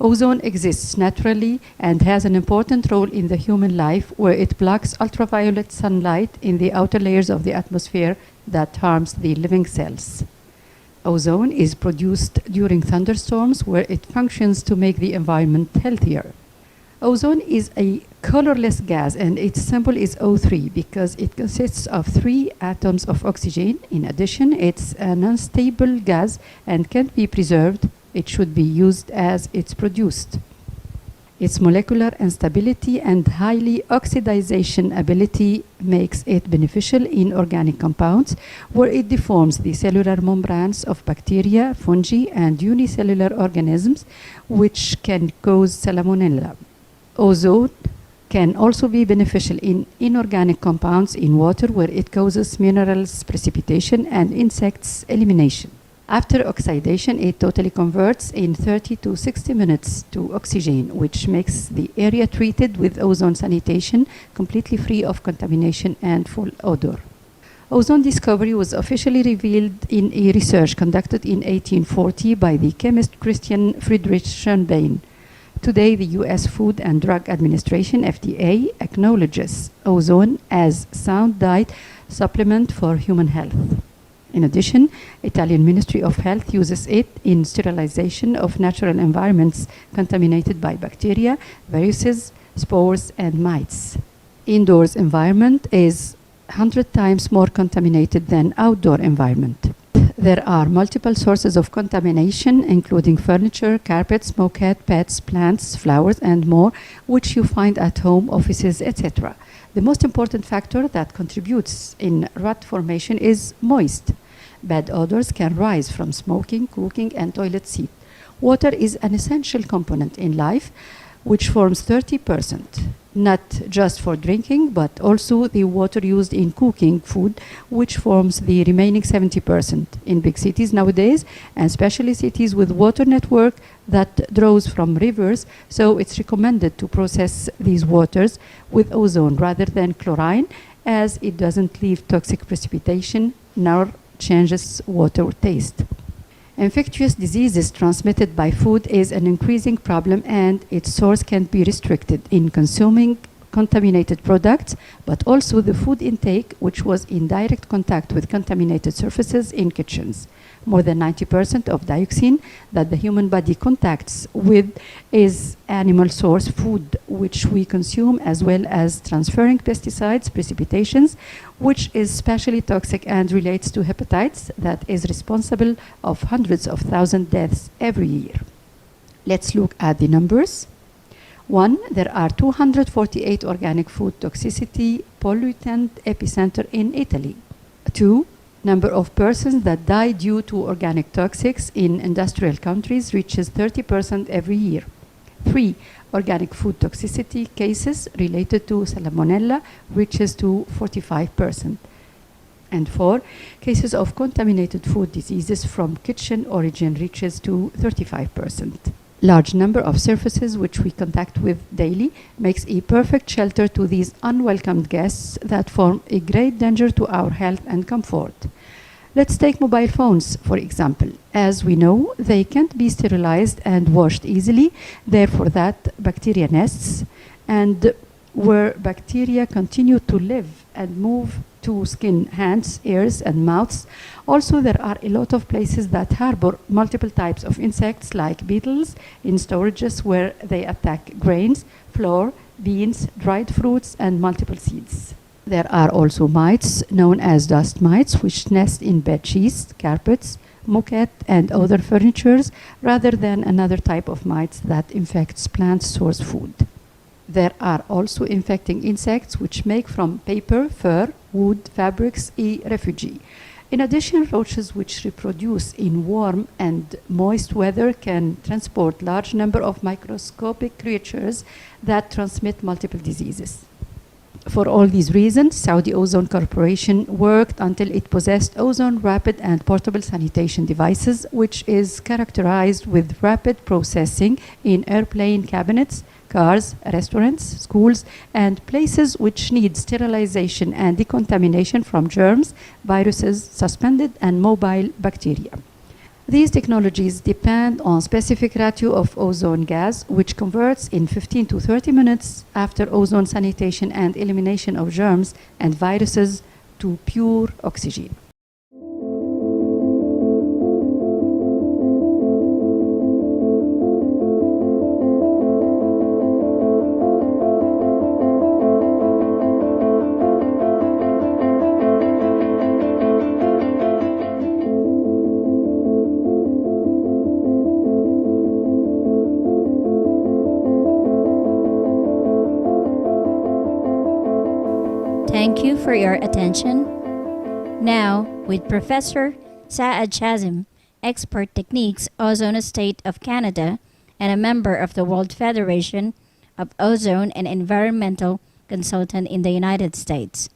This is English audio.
Ozone exists naturally and has an important role in the human life, where it blocks ultraviolet sunlight in the outer layers of the atmosphere that harms the living cells. Ozone is produced during thunderstorms, where it functions to make the environment healthier. Ozone is a colorless gas, and its symbol is O3 because it consists of 3 atoms of oxygen. In addition, it's an unstable gas and can't be preserved. It should be used as it's produced. Its molecular instability and highly oxidization ability makes it beneficial in organic compounds, where it deforms the cellular membranes of bacteria, fungi, and unicellular organisms, which can cause salmonella. Ozone can also be beneficial in inorganic compounds in water, where it causes minerals precipitation and insects elimination. After oxidation, it totally converts in 30 to 60 minutes to oxygen, which makes the area treated with ozone sanitation completely free of contamination and full odor. Ozone discovery was officially revealed in a research conducted in 1840 by the chemist Christian Friedrich Schönbein. Today, the US Food and Drug Administration, FDA, acknowledges ozone as sound diet supplement for human health. In addition, Italian Ministry of Health uses it in sterilization of natural environments contaminated by bacteria, viruses, spores, and mites. Indoors environment is 100 times more contaminated than outdoor environment. There are multiple sources of contamination, including furniture, carpets, moquette, pets, plants, flowers, and more, which you find at home, offices, etc. The most important factor that contributes in rot formation is moist. Bad odors can rise from smoking, cooking, and toilet seat. Water is an essential component in life, which forms 30%, not just for drinking, but also the water used in cooking food, which forms the remaining 70%. In big cities nowadays, and especially cities with water network that draws from rivers, so it's recommended to process these waters with ozone rather than chlorine, as it doesn't leave toxic precipitation nor changes water taste. Infectious diseases transmitted by food is an increasing problem, and its source can be restricted in consuming contaminated products, but also the food intake, which was in direct contact with contaminated surfaces in kitchens. More than 90% of dioxin that the human body contacts with is animal source food, which we consume, as well as transferring pesticides, precipitations, which is especially toxic and relates to hepatitis that is responsible of hundreds of thousands deaths every year. Let's look at the numbers. 1, there are 248 organic food toxicity pollutant epicenter in Italy. 2, number of persons that die due to organic toxics in industrial countries reaches 30% every year. 3, organic food toxicity cases related to salmonella reaches to 45%. And 4, cases of contaminated food diseases from kitchen origin reaches to 35%. Large number of surfaces which we contact with daily makes a perfect shelter to these unwelcomed guests that form a great danger to our health and comfort. Let's take mobile phones, for example. As we know, they can't be sterilized and washed easily, therefore that bacteria nests, and where bacteria continue to live and move to skin, hands, ears, and mouths. Also, there are a lot of places that harbor multiple types of insects like beetles in storages where they attack grains, flour, beans, dried fruits, and multiple seeds. There are also mites known as dust mites, which nest in bed sheets, carpets, moquette, and other furnitures, rather than another type of mites that infects plant source food. There are also infecting insects which make from paper, fur, wood, fabrics a refugee. In addition, roaches which reproduce in warm and moist weather can transport large number of microscopic creatures that transmit multiple diseases. For all these reasons, Saudi Ozone Corporation worked until it possessed ozone rapid and portable sanitation devices, which is characterized with rapid processing in airplane cabinets, cars, restaurants, schools, and places which need sterilization and decontamination from germs, viruses, suspended and mobile bacteria. These technologies depend on specific ratio of ozone gas, which converts in 15 to 30 minutes after ozone sanitation and elimination of germs and viruses to pure oxygen. Thank you for your attention. Now, with Professor Saad Chazim, expert techniques, Ozone State of Canada, and a member of the World Federation of Ozone and Environmental Consultant in the United States.